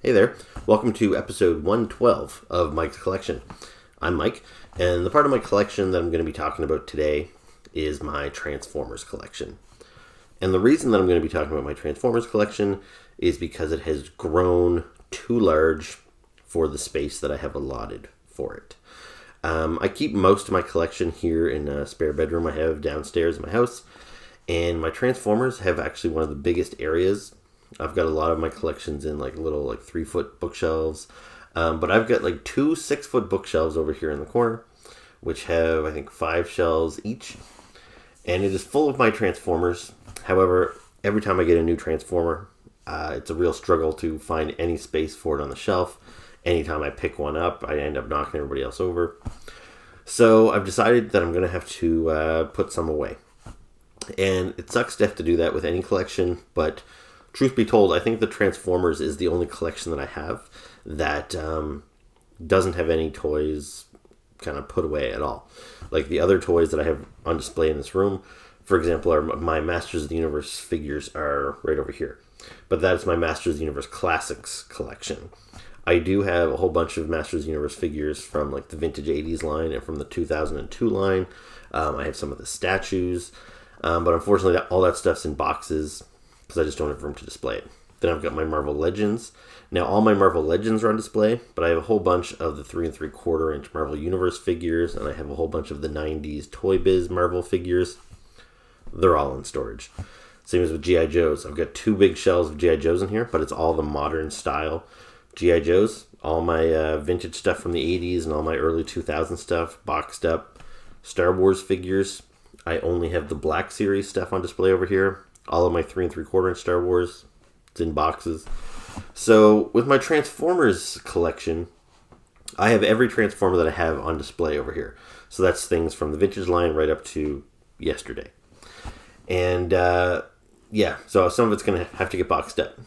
Hey there, welcome to episode 112 of Mike's Collection. I'm Mike, and the part of my collection that I'm going to be talking about today is my Transformers collection. And the reason that I'm going to be talking about my Transformers collection is because it has grown too large for the space that I have allotted for it. I keep most of my collection here in a spare bedroom I have downstairs in my house, and my Transformers have actually one of the biggest areas. I've got a lot of my collections in little 3-foot bookshelves, but I've got two 6-foot bookshelves over here in the corner, which have I think 5 shelves each, and it is full of my Transformers. However, every time I get a new Transformer, it's a real struggle to find any space for it on the shelf. Anytime I pick one up, I end up knocking everybody else over. So I've decided that I'm going to have to put some away, and it sucks to have to do that with any collection, but truth be told, I think the Transformers is the only collection that I have that doesn't have any toys kind of put away at all. Like the other toys that I have on display in this room, for example, are my Masters of the Universe figures are right over here. But that is my Masters of the Universe Classics collection. I do have a whole bunch of Masters of the Universe figures from the vintage 80s line and from the 2002 line. I have some of the statues, but unfortunately all that stuff's in boxes, because I just don't have room to display it. Then I've got my Marvel Legends. Now all my Marvel Legends are on display, but I have a whole bunch of the 3 3/4 inch Marvel Universe figures, and I have a whole bunch of the 90s Toy Biz Marvel figures. They're all in storage. Same as with G.I. Joes. I've got 2 big shelves of G.I. Joes in here, but it's all the modern style G.I. Joes. All my vintage stuff from the 80s and all my early 2000 stuff boxed up. Star Wars figures. I only have the Black Series stuff on display over here. All of my 3 3/4 inch Star Wars, it's in boxes. So with my Transformers collection, I have every Transformer that I have on display over here. So that's things from the vintage line right up to yesterday. And so some of it's going to have to get boxed up.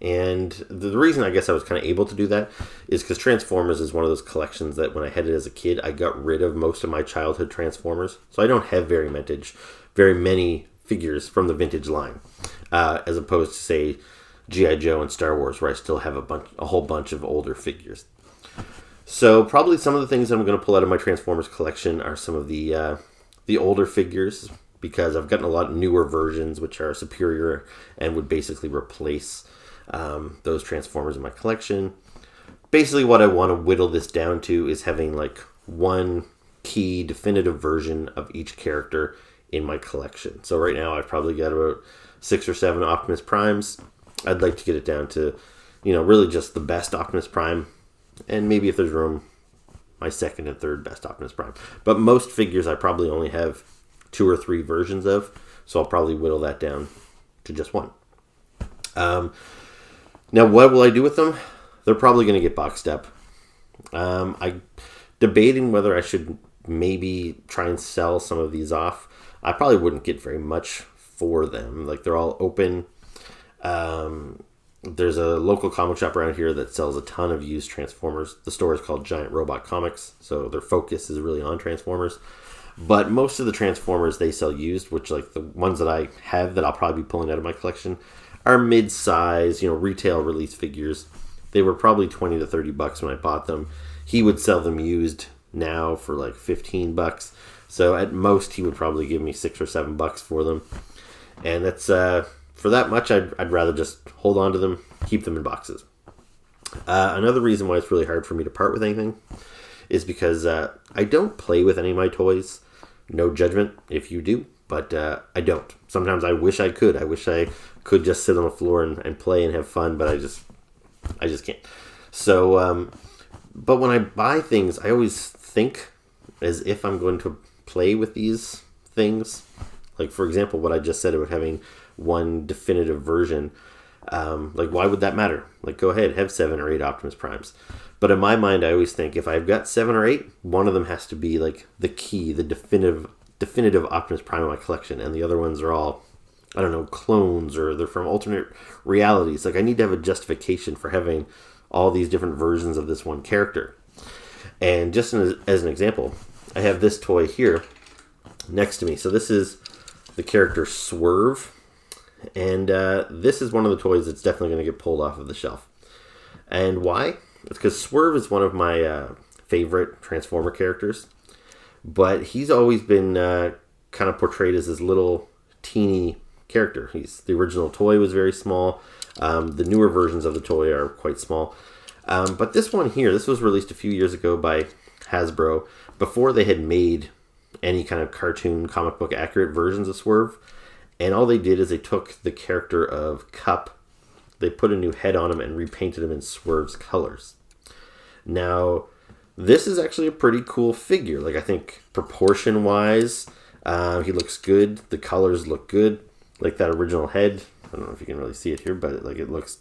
And the reason I guess I was kind of able to do that is because Transformers is one of those collections that when I had it as a kid, I got rid of most of my childhood Transformers. So I don't have very many figures from the vintage line, as opposed to say G.I. Joe and Star Wars, where I still have a whole bunch of older figures. So probably some of the things that I'm going to pull out of my Transformers collection are some of the older figures, because I've gotten a lot of newer versions which are superior and would basically replace those Transformers in my collection. Basically what I want to whittle this down to is having one key definitive version of each character in my collection. So right now I've probably got about 6 or 7 Optimus Primes. I'd like to get it down to, really just the best Optimus Prime, and maybe if there's room, my second and third best Optimus Prime. But most figures I probably only have 2 or 3 versions of, so I'll probably whittle that down to just one. Now what will I do with them? They're probably going to get boxed up. I'm debating whether I should maybe try and sell some of these off. I probably wouldn't get very much for them. They're all open. There's a local comic shop around here that sells a ton of used Transformers. The store is called Giant Robot Comics, so their focus is really on Transformers. But most of the Transformers they sell used, which the ones that I have that I'll probably be pulling out of my collection, are mid-size, retail release figures. They were probably $20 to $30 when I bought them. He would sell them used now for $15. So at most, he would probably give me $6 or $7 for them, and that's for that much. I'd rather just hold on to them, keep them in boxes. Another reason why it's really hard for me to part with anything is because I don't play with any of my toys. No judgment if you do, but I don't. Sometimes I wish I could. I wish I could just sit on the floor and play and have fun, but I just can't. So, but when I buy things, I always think as if I'm going to play with these things. For example, what I just said about having one definitive version. Why would that matter? Go ahead, have 7 or 8 Optimus Primes. But in my mind, I always think if I've got 7 or 8, one of them has to be the key, the definitive Optimus Prime in my collection, and the other ones are all, I don't know, clones, or they're from alternate realities. I need to have a justification for having all these different versions of this one character. And just as an example, I have this toy here next to me. So this is the character Swerve, and this is one of the toys that's definitely going to get pulled off of the shelf. And why? It's because Swerve is one of my favorite Transformer characters, but he's always been kind of portrayed as this little teeny character. The original toy was very small. The newer versions of the toy are quite small. But this one here, this was released a few years ago by Hasbro, before they had made any kind of cartoon, comic book accurate versions of Swerve. And all they did is they took the character of Cup, they put a new head on him and repainted him in Swerve's colors. Now, this is actually a pretty cool figure. Like, I think proportion-wise, he looks good. The colors look good. Like that original head. I don't know if you can really see it here, but like it looks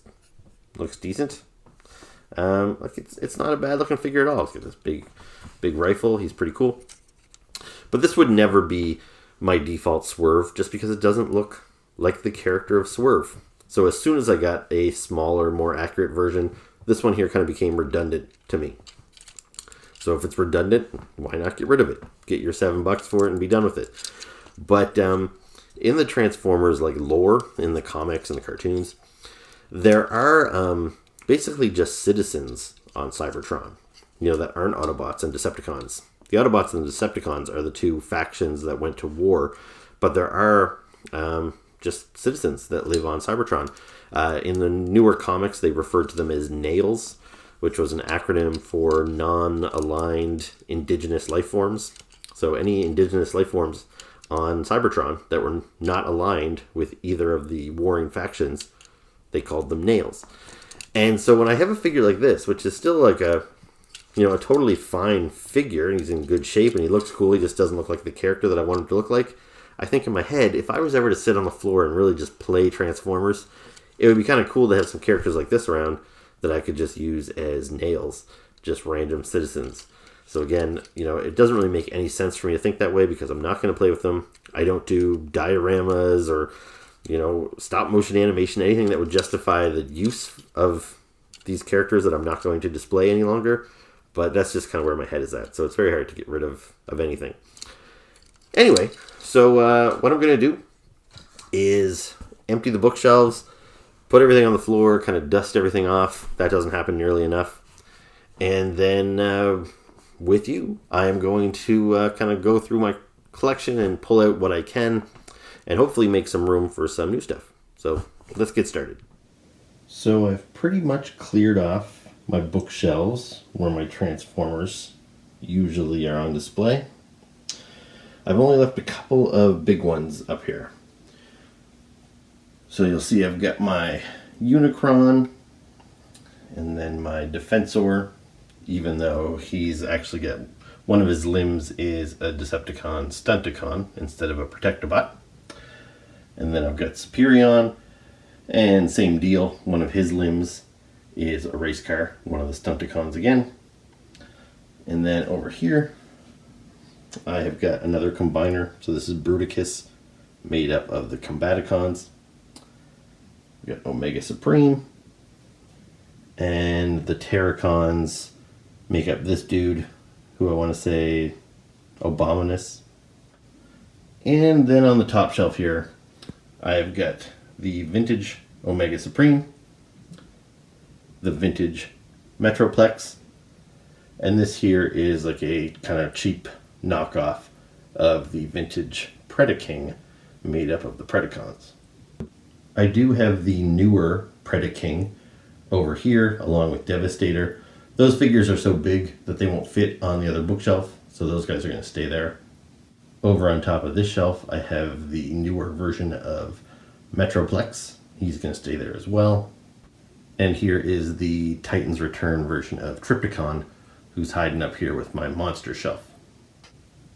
decent. Like it's not a bad looking figure at all. It's got this big rifle. He's pretty cool. But this would never be my default Swerve, just because it doesn't look like the character of Swerve. So as soon as I got a smaller, more accurate version, this one here kind of became redundant to me. So if it's redundant, why not get rid of it? Get your $7 for it and be done with it. But in the Transformers like lore, in the comics and the cartoons, there are basically just citizens on Cybertron, that aren't Autobots and Decepticons. The Autobots and the Decepticons are the two factions that went to war, but there are just citizens that live on Cybertron. In the newer comics, they referred to them as Nails, which was an acronym for non-aligned indigenous life forms. So any indigenous life forms on Cybertron that were not aligned with either of the warring factions, they called them Nails. And so when I have a figure like this, which is still like a totally fine figure, and he's in good shape and he looks cool, he just doesn't look like the character that I want him to look like, I think in my head, if I was ever to sit on the floor and really just play Transformers, it would be kind of cool to have some characters like this around that I could just use as Nails, just random citizens. So again, it doesn't really make any sense for me to think that way because I'm not going to play with them. I don't do dioramas or, stop motion animation, anything that would justify the use of these characters that I'm not going to display any longer. But that's just kind of where my head is at. So it's very hard to get rid of anything. Anyway, so what I'm going to do is empty the bookshelves, put everything on the floor, kind of dust everything off. That doesn't happen nearly enough. And then with you, I am going to kind of go through my collection and pull out what I can and hopefully make some room for some new stuff. So let's get started. So I've pretty much cleared off my bookshelves where my Transformers usually are on display. I've only left a couple of big ones up here. So you'll see I've got my Unicron and then my Defensor, even though he's actually got one of his limbs is a Decepticon Stunticon instead of a Protectobot. And then I've got Superion, and same deal, one of his limbs is a race car, one of the Stunticons again. And then over here, I have got another combiner. So this is Bruticus, made up of the Combaticons. We got Omega Supreme. And the Terracons make up this dude, who I want to say Abominus. And then on the top shelf here, I've got the vintage Omega Supreme, the vintage Metroplex, and this here is like a kind of cheap knockoff of the vintage Predaking made up of the Predacons. I do have the newer Predaking over here along with Devastator. Those figures are so big that they won't fit on the other bookshelf, so those guys are going to stay there. Over on top of this shelf, I have the newer version of Metroplex. He's going to stay there as well. And here is the Titans Return version of Trypticon, who's hiding up here with my monster shelf.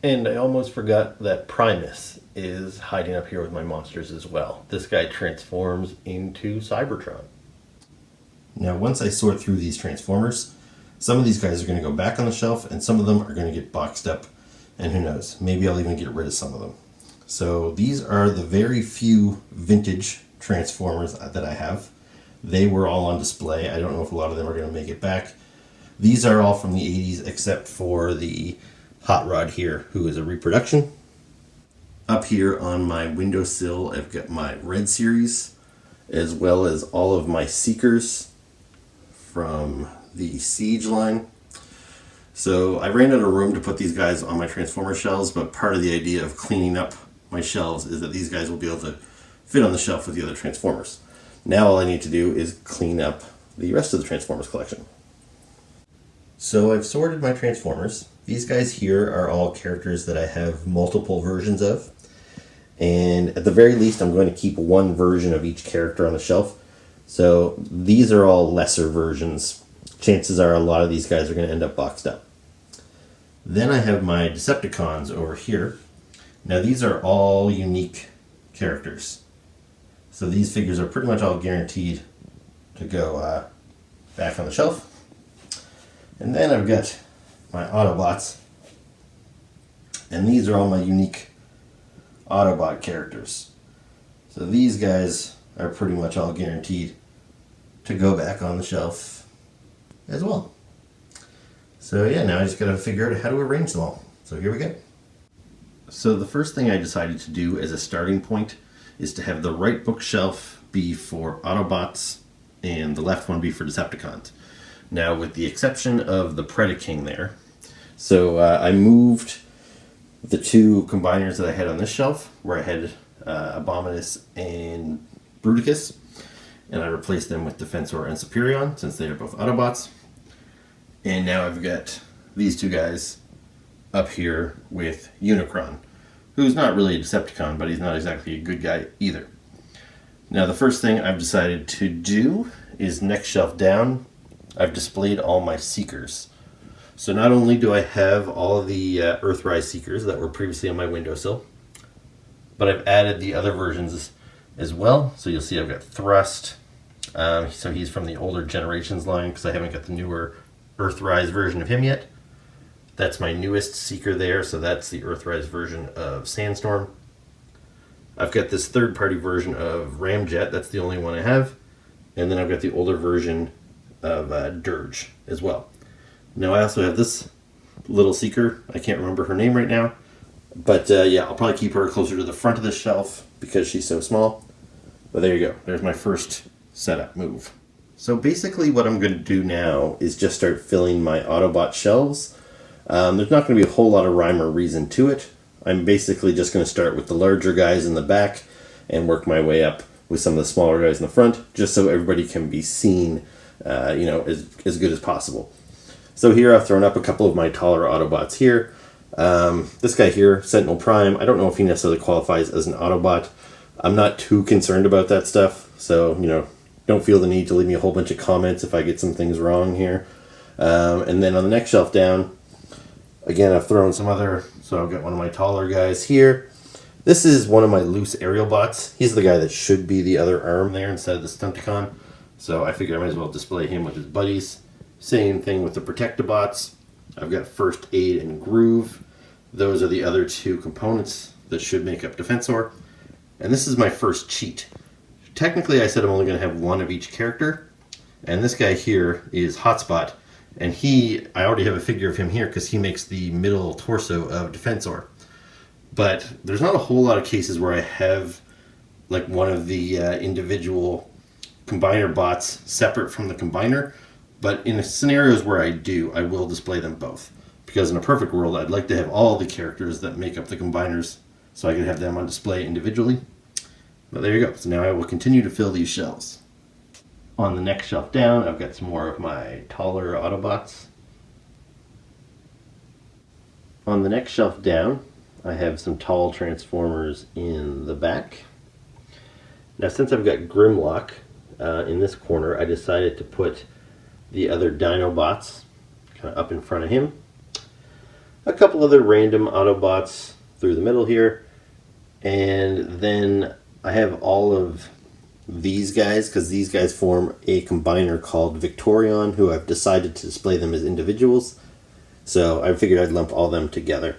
And I almost forgot that Primus is hiding up here with my monsters as well. This guy transforms into Cybertron. Now, once I sort through these Transformers, some of these guys are going to go back on the shelf, and some of them are going to get boxed up. And who knows, maybe I'll even get rid of some of them. So these are the very few vintage Transformers that I have. They were all on display. I don't know if a lot of them are going to make it back. These are all from the 80s, except for the Hot Rod here, who is a reproduction. Up here on my windowsill, I've got my Red Series, as well as all of my Seekers from the Siege line. So I ran out of room to put these guys on my Transformer shelves, but part of the idea of cleaning up my shelves is that these guys will be able to fit on the shelf with the other Transformers. Now all I need to do is clean up the rest of the Transformers collection. So I've sorted my Transformers. These guys here are all characters that I have multiple versions of. And at the very least, I'm going to keep one version of each character on the shelf. So these are all lesser versions. Chances are a lot of these guys are going to end up boxed up. Then I have my Decepticons over here. Now these are all unique characters. So these figures are pretty much all guaranteed to go back on the shelf. And then I've got my Autobots. And these are all my unique Autobot characters. So these guys are pretty much all guaranteed to go back on the shelf as well. So yeah, now I just gotta figure out how to arrange them all. So here we go. So the first thing I decided to do as a starting point is to have the right bookshelf be for Autobots and the left one be for Decepticons. Now with the exception of the Predaking there, so I moved the two combiners that I had on this shelf, where I had Abominus and Bruticus, and I replaced them with Defensor and Superion, since they are both Autobots. And now I've got these two guys up here with Unicron, who's not really a Decepticon, but he's not exactly a good guy either. Now the first thing I've decided to do is next shelf down, I've displayed all my Seekers. So not only do I have all of the Earthrise Seekers that were previously on my windowsill, but I've added the other versions as well. So you'll see I've got Thrust. So he's from the older Generations line because I haven't got the newer Earthrise version of him yet. That's my newest Seeker there, so that's the Earthrise version of Sandstorm. I've got this third-party version of Ramjet, that's the only one I have. And then I've got the older version of Dirge as well. Now I also have this little Seeker. I can't remember her name right now. But yeah, I'll probably keep her closer to the front of the shelf because she's so small. But there you go. There's my first setup move. So basically what I'm going to do now is just start filling my Autobot shelves. There's not going to be a whole lot of rhyme or reason to it. I'm basically just going to start with the larger guys in the back and work my way up with some of the smaller guys in the front, just so everybody can be seen as good as possible. So here I've thrown up a couple of my taller Autobots here. This guy here, Sentinel Prime, I don't know if he necessarily qualifies as an Autobot. I'm not too concerned about that stuff, so, don't feel the need to leave me a whole bunch of comments if I get some things wrong here. And then on the next shelf down, again, I've thrown some other, so I've got one of my taller guys here. This is one of my loose aerial bots. He's the guy that should be the other arm there instead of the Stunticon. So I figured I might as well display him with his buddies. Same thing with the Protectobots. I've got First Aid and Groove. Those are the other two components that should make up Defensor. And this is my first cheat. Technically, I said I'm only going to have one of each character. And this guy here is Hotspot. And I already have a figure of him here because he makes the middle torso of Defensor. But there's not a whole lot of cases where I have like one of the individual combiner bots separate from the combiner. But in scenarios where I do, I will display them both. Because in a perfect world, I'd like to have all the characters that make up the combiners so I can have them on display individually. But there you go. So now I will continue to fill these shelves. On the next shelf down, I've got some more of my taller Autobots. On the next shelf down, I have some tall Transformers in the back. Now since I've got Grimlock in this corner, I decided to put the other Dinobots kind of up in front of him. A couple other random Autobots through the middle here. And then I have all of these guys, because these guys form a combiner called Victorion, who I've decided to display them as individuals. So I figured I'd lump all them together.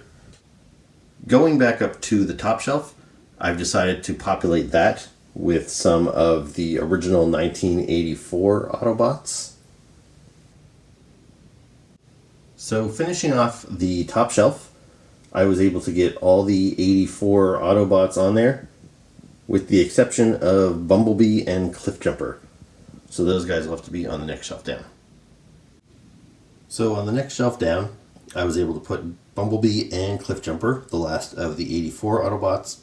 Going back up to the top shelf, I've decided to populate that with some of the original 1984 Autobots. So finishing off the top shelf, I was able to get all the 84 Autobots on there, with the exception of Bumblebee and Cliffjumper. So those guys will have to be on the next shelf down. So on the next shelf down, I was able to put Bumblebee and Cliffjumper, the last of the 84 Autobots,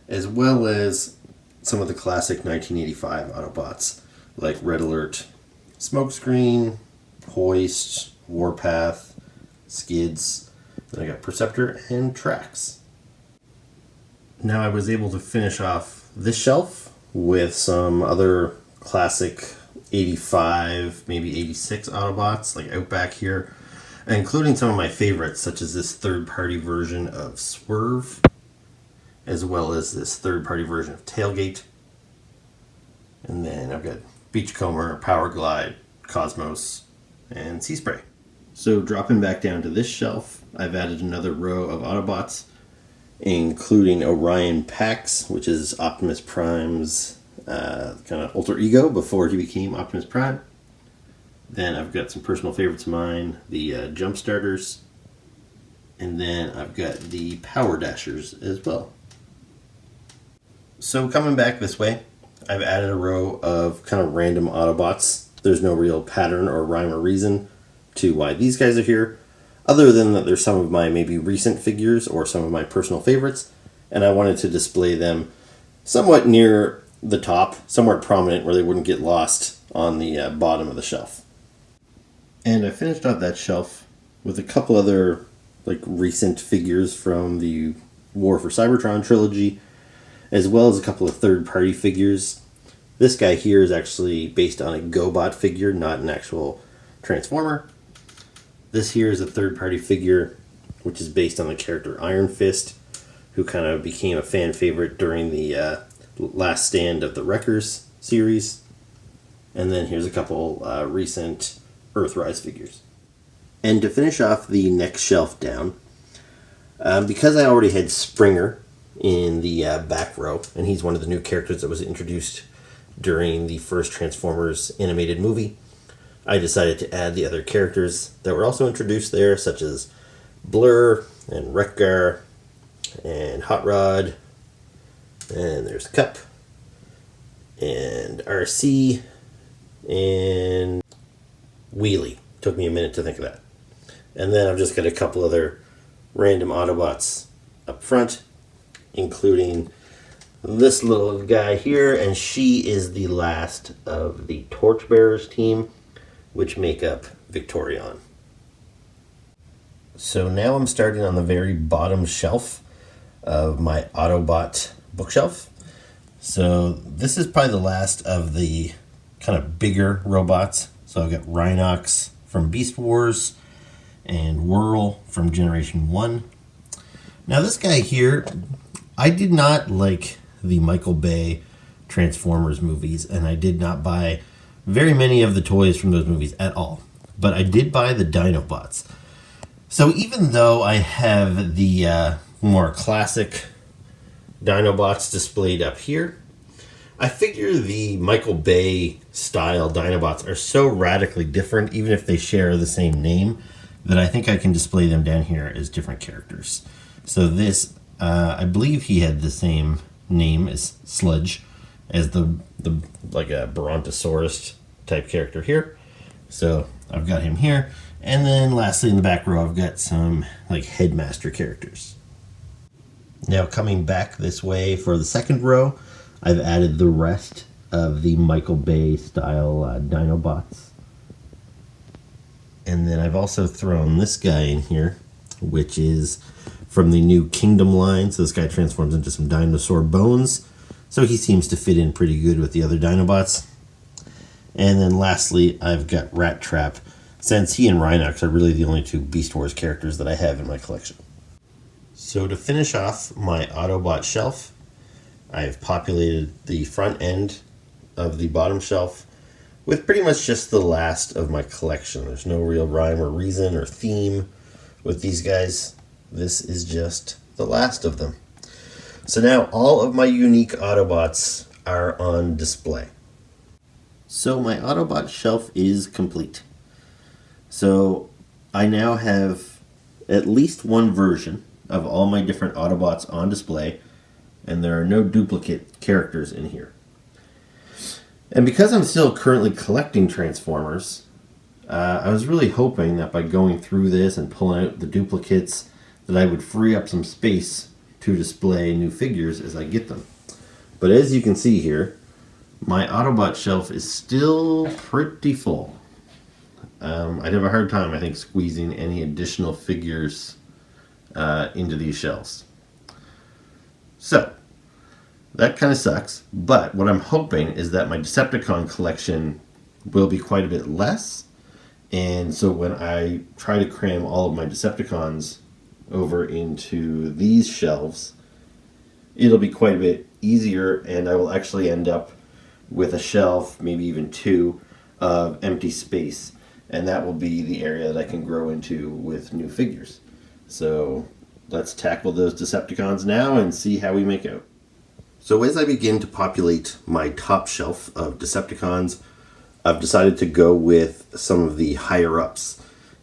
as well as some of the classic 1985 Autobots, like Red Alert, Smokescreen, Hoist, Warpath, Skids. Then I got Perceptor and Trax. Now I was able to finish off this shelf with some other classic 85, maybe 86 Autobots, like out back here, including some of my favorites, such as this third-party version of Swerve, as well as this third-party version of Tailgate. And then I've got Beachcomber, Power Glide, Cosmos, and Sea Spray. So dropping back down to this shelf, I've added another row of Autobots, including Orion Pax, which is Optimus Prime's kind of alter ego before he became Optimus Prime. Then I've got some personal favorites of mine, the Jump Starters, and then I've got the Power Dashers as well. So coming back this way, I've added a row of kind of random Autobots. There's no real pattern or rhyme or reason to why these guys are here, other than that there's some of my maybe recent figures or some of my personal favorites, and I wanted to display them somewhat near the top, somewhat prominent where they wouldn't get lost on the bottom of the shelf. And I finished off that shelf with a couple other like recent figures from the War for Cybertron trilogy, as well as a couple of third-party figures. This guy here is actually based on a GoBot figure, not an actual Transformer. This here is a third-party figure, which is based on the character Iron Fist, who kind of became a fan favorite during the Last Stand of the Wreckers series. And then here's a couple recent Earthrise figures. And to finish off the next shelf down, because I already had Springer in the back row, and he's one of the new characters that was introduced during the first Transformers animated movie, I decided to add the other characters that were also introduced there, such as Blur and Wreck-Gar and Hot Rod, and there's Cup and RC and Wheelie. Took me a minute to think of that. And then I've just got a couple other random Autobots up front, including this little guy here, and she is the last of the Torchbearers team, which make up Victorion. So now I'm starting on the very bottom shelf of my Autobot bookshelf. So this is probably the last of the kind of bigger robots. So I've got Rhinox from Beast Wars and Whirl from Generation 1. Now this guy here, I did not like the Michael Bay Transformers movies, and I did not buy very many of the toys from those movies at all. But I did buy the Dinobots. So even though I have the more classic Dinobots displayed up here, I figure the Michael Bay style Dinobots are so radically different, even if they share the same name, that I think I can display them down here as different characters. So this, I believe he had the same name as Sludge, as the like a Brontosaurus type character here. So I've got him here. And then lastly in the back row I've got some like Headmaster characters. Now coming back this way for the second row, I've added the rest of the Michael Bay style Dinobots. And then I've also thrown this guy in here, which is from the new Kingdom line. So this guy transforms into some dinosaur bones. So he seems to fit in pretty good with the other Dinobots. And then lastly, I've got Rat Trap, since he and Rhinox are really the only two Beast Wars characters that I have in my collection. So to finish off my Autobot shelf, I've populated the front end of the bottom shelf with pretty much just the last of my collection. There's no real rhyme or reason or theme with these guys. This is just the last of them. So now all of my unique Autobots are on display. So my Autobot shelf is complete. So I now have at least one version of all my different Autobots on display, and there are no duplicate characters in here. And because I'm still currently collecting Transformers, I was really hoping that by going through this and pulling out the duplicates that I would free up some space to display new figures as I get them. But as you can see here, my Autobot shelf is still pretty full. I'd have a hard time, I think, squeezing any additional figures into these shelves. So, that kind of sucks, but what I'm hoping is that my Decepticon collection will be quite a bit less, and so when I try to cram all of my Decepticons over into these shelves, it'll be quite a bit easier, and I will actually end up with a shelf, maybe even two, of empty space, and that will be the area that I can grow into with new figures. So let's tackle those Decepticons now and see how we make out. So as I begin to populate my top shelf of Decepticons, I've decided to go with some of the higher-ups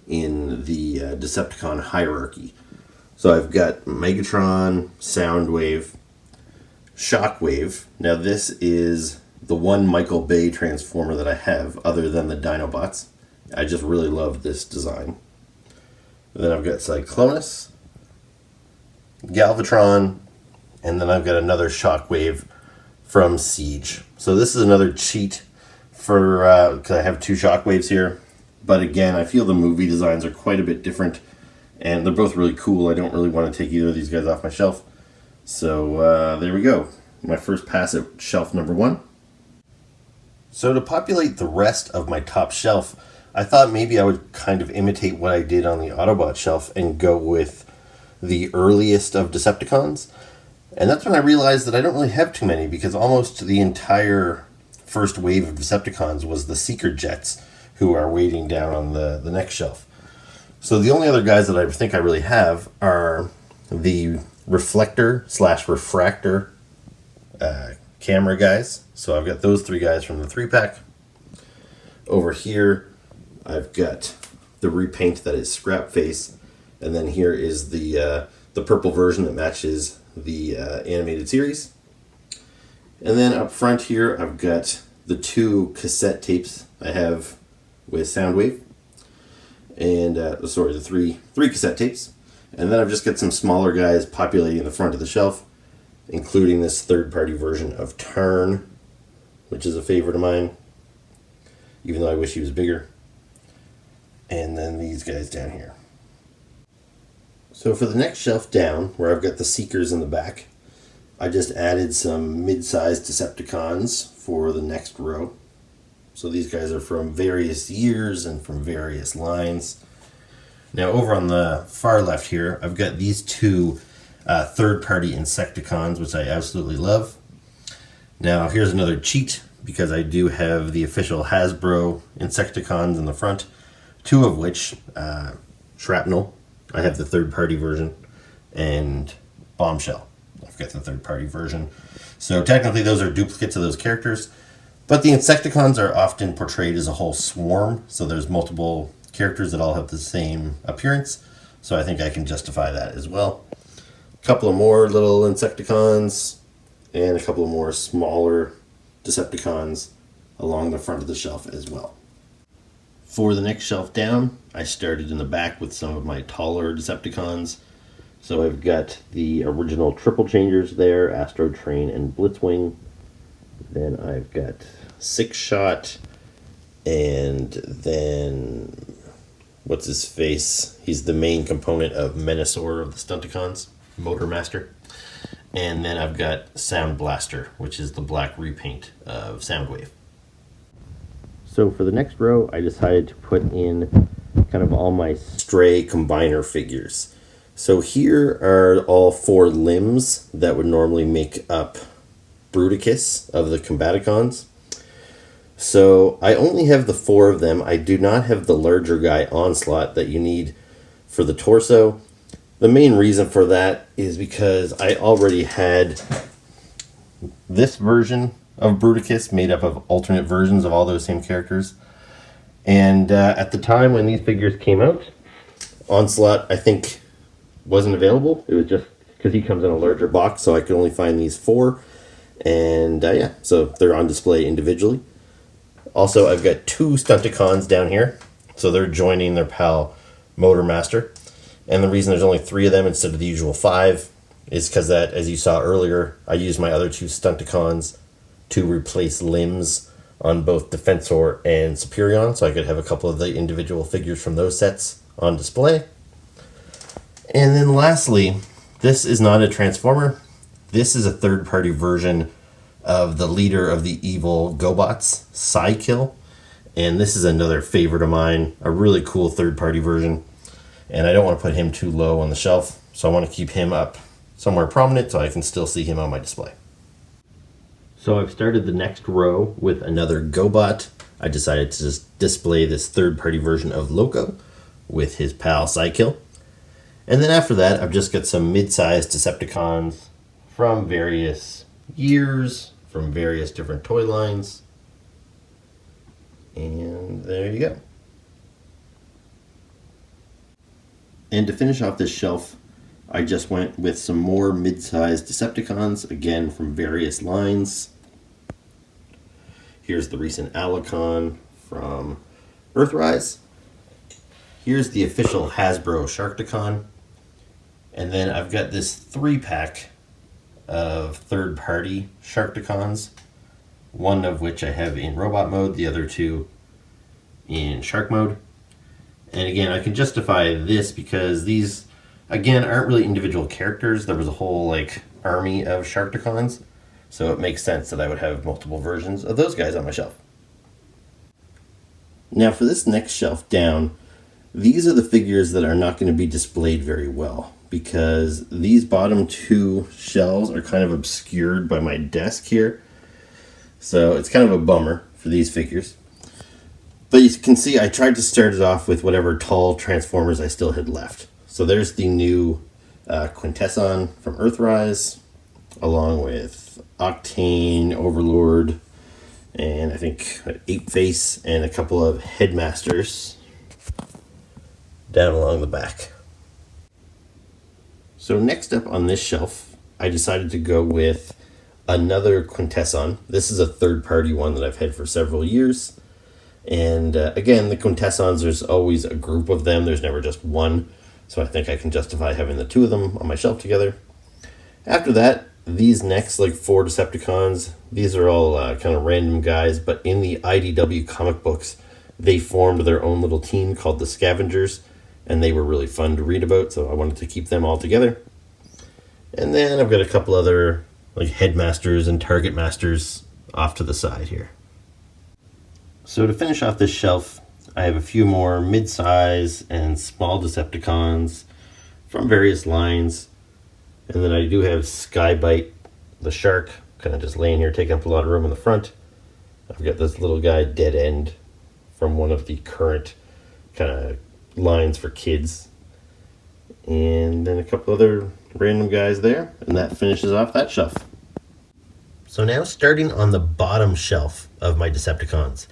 in the Decepticon hierarchy. So I've got Megatron, Soundwave, Shockwave. Now this is the one Michael Bay Transformer that I have other than the Dinobots. I just really love this design. And then I've got Cyclonus, Galvatron, and then I've got another Shockwave from Siege. So this is another cheat for because I have two Shockwaves here. But again, I feel the movie designs are quite a bit different, and they're both really cool. I don't really want to take either of these guys off my shelf. So there we go. My first pass at shelf number 1. So to populate the rest of my top shelf, I thought maybe I would kind of imitate what I did on the Autobot shelf and go with the earliest of Decepticons. And that's when I realized that I don't really have too many, because almost the entire first wave of Decepticons was the Seeker Jets, who are waiting down on the next shelf. So the only other guys that I think I really have are the Reflector / Refractor camera guys. So I've got those 3 guys from the 3-pack. Over here, I've got the repaint that is Scrap Face, and then here is the purple version that matches the animated series. And then up front here, I've got the 2 cassette tapes I have with Soundwave, and the 3 cassette tapes. And then I've just got some smaller guys populating the front of the shelf, including this third-party version of Tarn, which is a favorite of mine, even though I wish he was bigger. And then these guys down here. So for the next shelf down, where I've got the Seekers in the back, I just added some mid-sized Decepticons for the next row. So these guys are from various years and from various lines. Now over on the far left here, I've got these 2 third-party Insecticons, which I absolutely love. Now here's another cheat, because I do have the official Hasbro Insecticons in the front, 2 of which, Shrapnel, I have the third-party version, and Bombshell, I've got the third-party version. So technically those are duplicates of those characters, but the Insecticons are often portrayed as a whole swarm, so there's multiple characters that all have the same appearance, so I think I can justify that as well. A couple of more little Insecticons, and a couple of more smaller Decepticons along the front of the shelf as well. For the next shelf down, I started in the back with some of my taller Decepticons. So I've got the original Triple Changers there, Astro Train and Blitzwing. Then I've got Six Shot, and then what's his face? He's the main component of Menasor of the Stunticons, Motor Master. And then I've got Sound Blaster, which is the black repaint of Soundwave. So for the next row, I decided to put in kind of all my stray combiner figures. So here are all 4 limbs that would normally make up Bruticus of the Combaticons. So I only have the 4 of them. I do not have the larger guy Onslaught that you need for the torso. The main reason for that is because I already had this version of Bruticus made up of alternate versions of all those same characters. And at the time when these figures came out, Onslaught, I think, wasn't available. It was just because he comes in a larger box, so I could only find these 4. And yeah, so they're on display individually. Also, I've got 2 Stunticons down here, So they're joining their pal Motormaster. And the reason there's only 3 of them instead of the usual 5 is because that, as you saw earlier, I used my other 2 Stunticons to replace limbs on both Defensor and Superion, so I could have a couple of the individual figures from those sets on display. And then lastly, this is not a Transformer. This is a third-party version of the leader of the evil GoBots, Psykill. And this is another favorite of mine, a really cool third-party version. And I don't want to put him too low on the shelf, so I want to keep him up somewhere prominent so I can still see him on my display. So I've started the next row with another GoBot. I decided to just display this third-party version of Loco with his pal Psykill. And then after that, I've just got some mid-sized Decepticons from various years, from various different toy lines. And there you go. And to finish off this shelf, I just went with some more mid-sized Decepticons, again from various lines. Here's the recent Alicon from Earthrise. Here's the official Hasbro Sharkticon. And then I've got this 3-pack of third-party Sharkticons, one of which I have in robot mode, the other 2 in shark mode. And again, I can justify this because these, again, aren't really individual characters. There was a whole, army of Sharkticons, so it makes sense that I would have multiple versions of those guys on my shelf. Now for this next shelf down, these are the figures that are not going to be displayed very well, because these bottom 2 shelves are kind of obscured by my desk here. So it's kind of a bummer for these figures. But you can see I tried to start it off with whatever tall Transformers I still had left. So there's the new Quintesson from Earthrise, along with Octane, Overlord, and I think Ape Face, and a couple of Headmasters down along the back. So next up on this shelf, I decided to go with another Quintesson. This is a third-party one that I've had for several years. And again, the Quintessons, there's always a group of them. There's never just one. So I think I can justify having the 2 of them on my shelf together. After that, these next 4 Decepticons, these are all kind of random guys. But in the IDW comic books, they formed their own little team called the Scavengers. And they were really fun to read about, so I wanted to keep them all together. And then I've got a couple other Headmasters and Target Masters off to the side here. So to finish off this shelf, I have a few more mid-size and small Decepticons from various lines. And then I do have Skybite, the shark, kind of just laying here taking up a lot of room in the front. I've got this little guy, Dead End, from one of the current kind of lines for kids. And then a couple other random guys there. And that finishes off that shelf. So now starting on the bottom shelf of my Decepticons,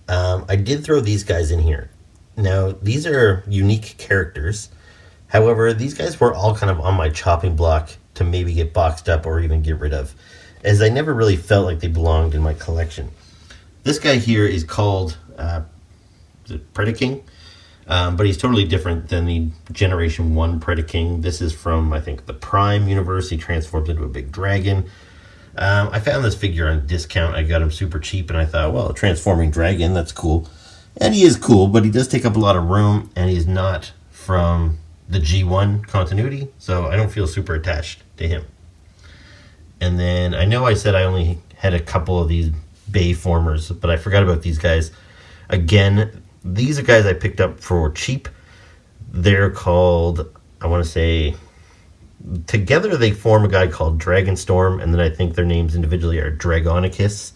I did throw these guys in here. Now, these are unique characters. However, these guys were all kind of on my chopping block to maybe get boxed up or even get rid of, as I never really felt like they belonged in my collection. This guy here is called Predaking, but he's totally different than the Generation 1 Predaking. This is from, I think, the Prime universe. He transforms into a big dragon. I found this figure on discount. I got him super cheap, and I thought, well, a transforming dragon, that's cool. And he is cool, but he does take up a lot of room, and he's not from the G1 continuity, so I don't feel super attached to him. And then I know I said I only had a couple of these Bayformers, but I forgot about these guys. Again, these are guys I picked up for cheap. They're called, I want to say, together they form a guy called Dragonstorm, and then I think their names individually are Dragonicus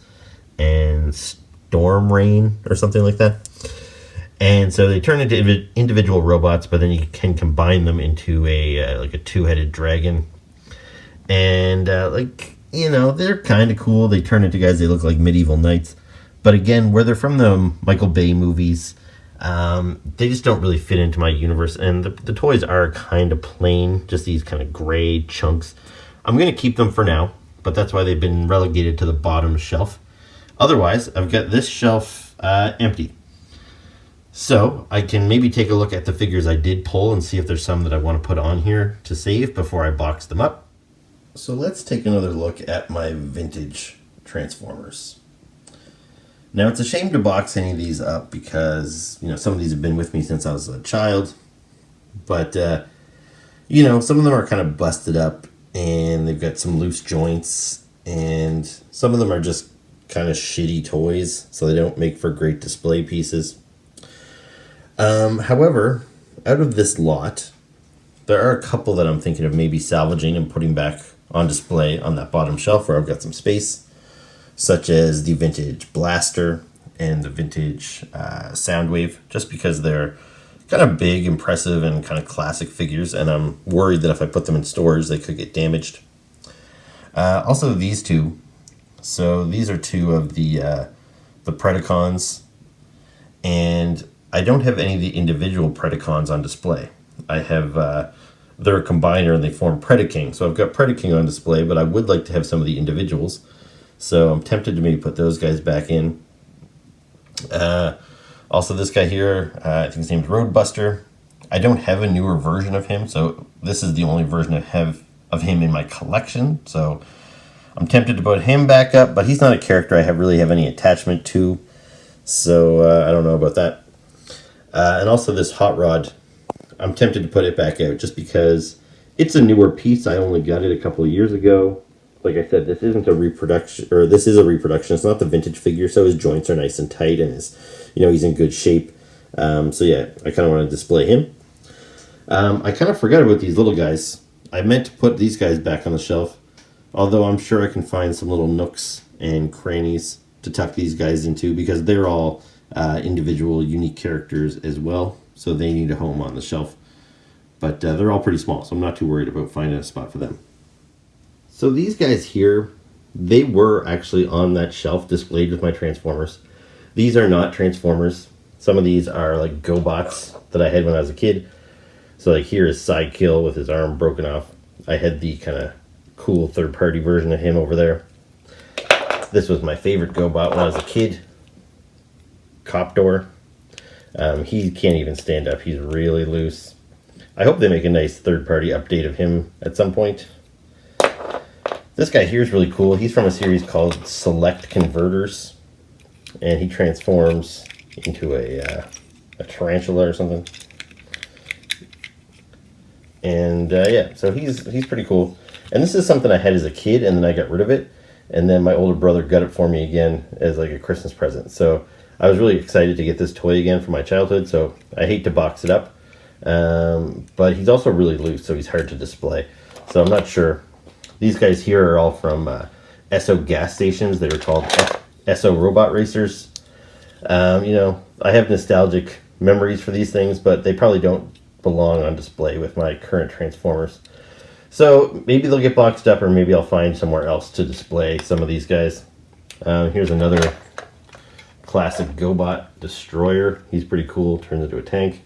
and Storm Rain or something like that. And so they turn into individual robots, but then you can combine them into a 2-headed dragon. And they're kind of cool. They turn into guys. They look like medieval knights. But again, where they're from the Michael Bay movies, they just don't really fit into my universe. And the toys are kind of plain, just these kind of gray chunks. I'm going to keep them for now, but that's why they've been relegated to the bottom shelf. Otherwise, I've got this shelf empty. So I can maybe take a look at the figures I did pull and see if there's some that I want to put on here to save before I box them up. So let's take another look at my vintage Transformers. Now it's a shame to box any of these up because, some of these have been with me since I was a child. But, some of them are kind of busted up and they've got some loose joints, and some of them are just kind of shitty toys, so they don't make for great display pieces. However, out of this lot, there are a couple that I'm thinking of maybe salvaging and putting back on display on that bottom shelf where I've got some space, such as the vintage Blaster and the vintage Soundwave, just because they're kind of big, impressive, and kind of classic figures, and I'm worried that if I put them in stores, they could get damaged. Also, these two. So these are two of the Predacons, and I don't have any of the individual Predacons on display. I have, they're a combiner and they form Predaking. So I've got Predaking on display, but I would like to have some of the individuals. So I'm tempted to maybe put those guys back in. Also this guy here, I think his name's Roadbuster. I don't have a newer version of him, so this is the only version I have of him in my collection. So I'm tempted to put him back up, but he's not a character I really have any attachment to. So I don't know about that. And also this Hot Rod, I'm tempted to put it back out just because it's a newer piece. I only got it a couple of years ago. Like I said, this isn't a reproduction, or this is a reproduction. It's not the vintage figure, so his joints are nice and tight, and he's in good shape. So yeah, I kind of want to display him. I kind of forgot about these little guys. I meant to put these guys back on the shelf, although I'm sure I can find some little nooks and crannies to tuck these guys into, because they're all individual, unique characters as well, so they need a home on the shelf. But they're all pretty small, so I'm not too worried about finding a spot for them. So these guys here, they were actually on that shelf displayed with my Transformers. These are not Transformers. Some of these are like GoBots that I had when I was a kid. So like here is Sidekill with his arm broken off. I had the kind of cool third-party version of him over there. This was my favorite GoBot when I was a kid. Coptor. He can't even stand up. He's really loose. I hope they make a nice third-party update of him at some point. This guy here is really cool. He's from a series called Select Converters, and he transforms into a tarantula or something. And yeah, so he's pretty cool. And this is something I had as a kid, and then I got rid of it, and then my older brother got it for me again as like a Christmas present. So I was really excited to get this toy again from my childhood, so I hate to box it up. But he's also really loose, so he's hard to display. So I'm not sure. These guys here are all from Esso gas stations. They were called Esso Robot Racers. I have nostalgic memories for these things, but they probably don't belong on display with my current Transformers. So maybe they'll get boxed up, or maybe I'll find somewhere else to display some of these guys. Here's another classic GoBot Destroyer. He's pretty cool, turns into a tank.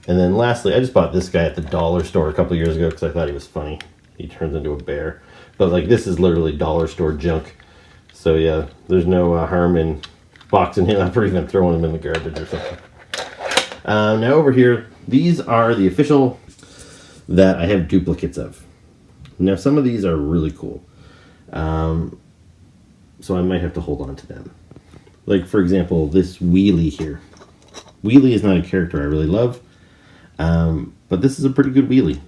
And then lastly, I just bought this guy at the dollar store a couple years ago because I thought he was funny. He turns into a bear. But like, this is literally dollar store junk. So yeah, there's no harm in boxing him up or even throwing him in the garbage or something. Now over here, these are the official that I have duplicates of. Now some of these are really cool. So I might have to hold on to them. Like for example, this Wheelie here. Wheelie is not a character I really love, but this is a pretty good Wheelie.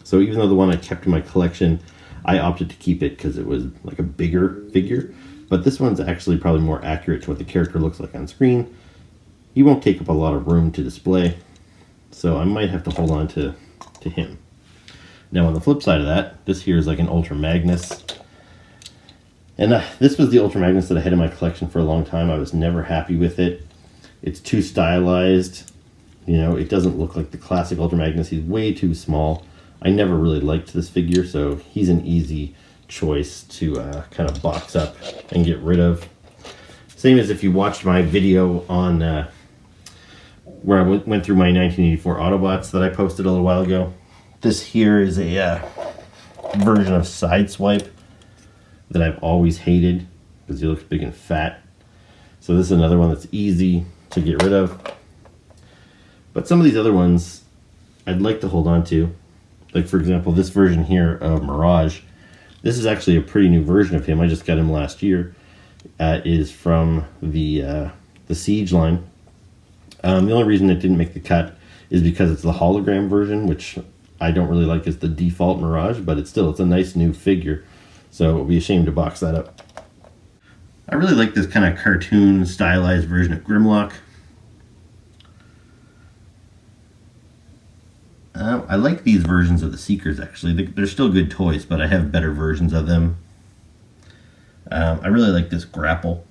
So even though the one I kept in my collection, I opted to keep it because it was like a bigger figure. But this one's actually probably more accurate to what the character looks like on screen. He won't take up a lot of room to display, so I might have to hold on to him. Now on the flip side of that, this here is like an Ultra Magnus. And this was the Ultra Magnus that I had in my collection for a long time. I was never happy with it. It's too stylized. It doesn't look like the classic Ultra Magnus. He's way too small. I never really liked this figure, so he's an easy choice to kind of box up and get rid of. Same as if you watched my video on where I went through my 1984 Autobots that I posted a little while ago. This here is a version of Sideswipe that I've always hated because he looks big and fat. So this is another one that's easy to get rid of. But some of these other ones I'd like to hold on to. Like, for example, this version here of Mirage. This is actually a pretty new version of him. I just got him last year. Is from the Siege line. The only reason it didn't make the cut is because it's the hologram version, which I don't really like as the default Mirage, but it's a nice new figure. So it would be a shame to box that up. I really like this kind of cartoon stylized version of Grimlock. I like these versions of the Seekers, actually. They're still good toys, but I have better versions of them. I really like this Grapple.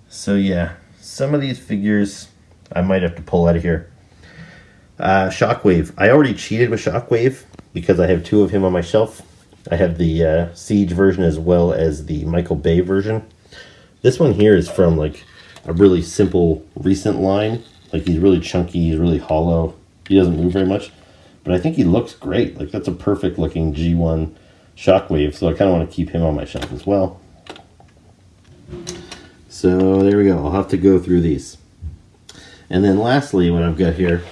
So yeah, some of these figures I might have to pull out of here. Shockwave. I already cheated with Shockwave because I have two of him on my shelf. I have the Siege version as well as the Michael Bay version. This one here is from like a really simple recent line. Like, he's really chunky, he's really hollow. He doesn't move very much, but I think he looks great. Like, that's a perfect looking G1 Shockwave, so I kind of want to keep him on my shelf as well. So there we go. I'll have to go through these. And then lastly, what I've got here,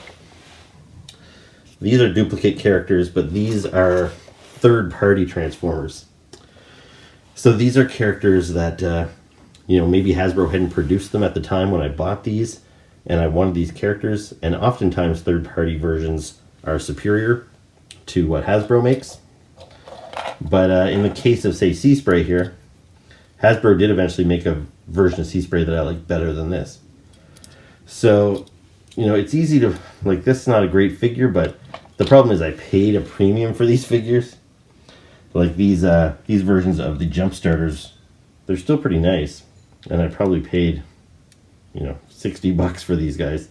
these are duplicate characters, but these are third-party Transformers. So these are characters that, maybe Hasbro hadn't produced them at the time when I bought these, and I wanted these characters, and oftentimes third-party versions are superior to what Hasbro makes. But in the case of, say, Sea Spray here, Hasbro did eventually make a version of Sea Spray that I like better than this. So, it's easy to, like, this is not a great figure, but the problem is I paid a premium for these figures. Like, these versions of the Jump Starters, they're still pretty nice, and I probably paid, $60 for these guys.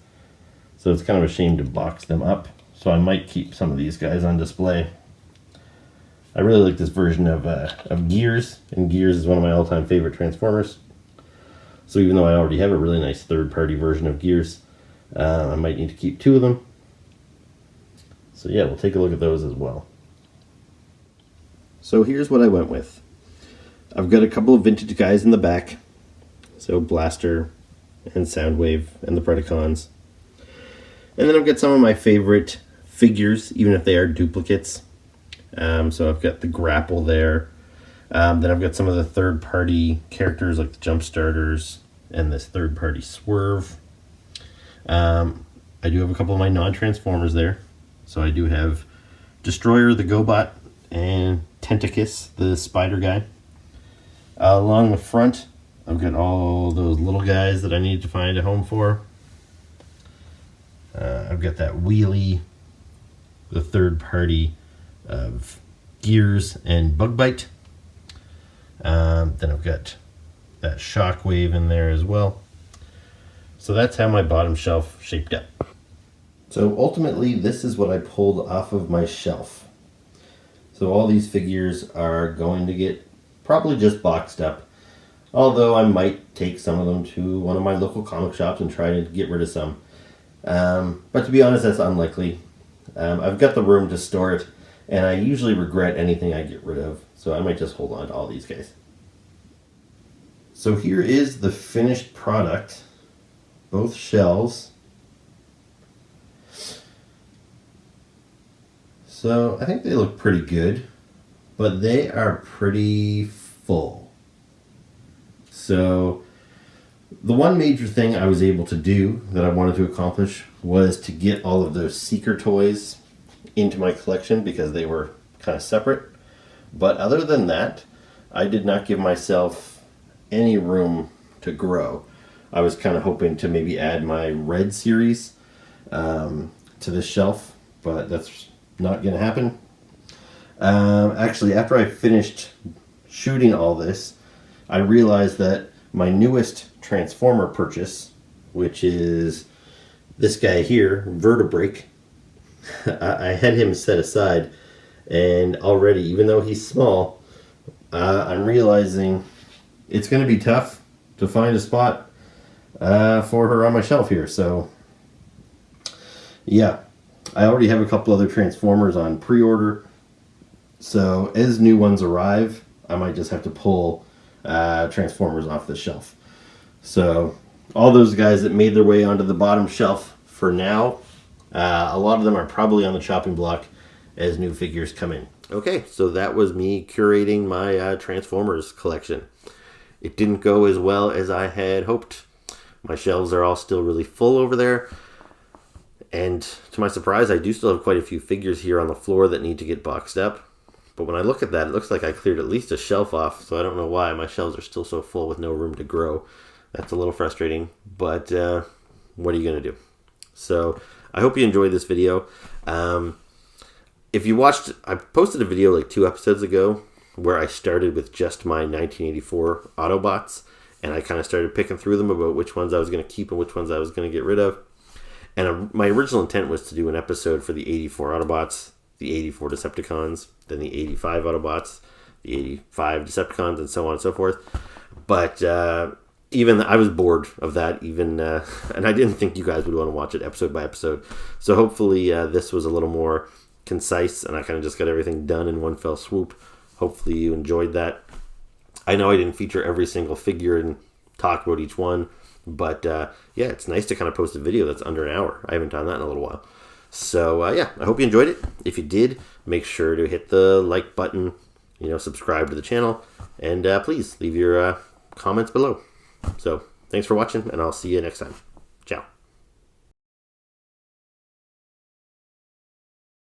So it's kind of a shame to box them up. So I might keep some of these guys on display. I really like this version of Gears, and Gears is one of my all-time favorite Transformers. So even though I already have a really nice third-party version of Gears, I might need to keep two of them. So yeah, we'll take a look at those as well. So here's what I went with. I've got a couple of vintage guys in the back. So Blaster and Soundwave and the Predacons. And then I've got some of my favorite figures, even if they are duplicates. So I've got the Grapple there. Then I've got some of the third-party characters like the Jump Starters and this third-party Swerve. I do have a couple of my non-Transformers there. So I do have Destroyer, the GoBot, and Tentacus, the spider guy. Along the front, I've got all those little guys that I need to find a home for. I've got that Wheelie, the third party of Gears and Bugbite. Then I've got that Shockwave in there as well. So that's how my bottom shelf shaped up. So ultimately, this is what I pulled off of my shelf. So all these figures are going to get probably just boxed up. Although I might take some of them to one of my local comic shops and try to get rid of some. But to be honest, that's unlikely. I've got the room to store it, and I usually regret anything I get rid of. So I might just hold on to all these guys. So here is the finished product. Both shelves. So I think they look pretty good, but they are pretty full. So the one major thing I was able to do that I wanted to accomplish was to get all of those Seeker toys into my collection because they were kind of separate. But other than that, I did not give myself any room to grow. I was kind of hoping to maybe add my Red series to this shelf, but that's not going to happen. Actually, after I finished shooting all this, I realized that my newest Transformer purchase, which is this guy here, Vertebrake, I had him set aside, and already, even though he's small, I'm realizing it's going to be tough to find a spot for her on my shelf here. So, yeah, I already have a couple other Transformers on pre-order. So as new ones arrive, I might just have to pull Transformers off the shelf. So all those guys that made their way onto the bottom shelf for now, a lot of them are probably on the chopping block as new figures come in. Okay, so that was me curating my Transformers collection. It didn't go as well as I had hoped. My shelves are all still really full over there. And to my surprise, I do still have quite a few figures here on the floor that need to get boxed up. But when I look at that, it looks like I cleared at least a shelf off, so I don't know why my shelves are still so full with no room to grow. That's a little frustrating, but what are you going to do? So I hope you enjoyed this video. If you watched, I posted a video like 2 episodes ago where I started with just my 1984 Autobots, and I kind of started picking through them about which ones I was going to keep and which ones I was going to get rid of. And my original intent was to do an episode for the 84 Autobots, the 84 Decepticons, then the 85 Autobots, the 85 Decepticons, and so on and so forth. But even I was bored of that, and I didn't think you guys would want to watch it episode by episode. So hopefully this was a little more concise, and I kind of just got everything done in one fell swoop. Hopefully you enjoyed that. I know I didn't feature every single figure and talk about each one, but yeah, it's nice to kind of post a video that's under an hour. I haven't done that in a little while. So yeah, I hope you enjoyed it. If you did, make sure to hit the like button, subscribe to the channel, and please leave your comments below. So thanks for watching, and I'll see you next time.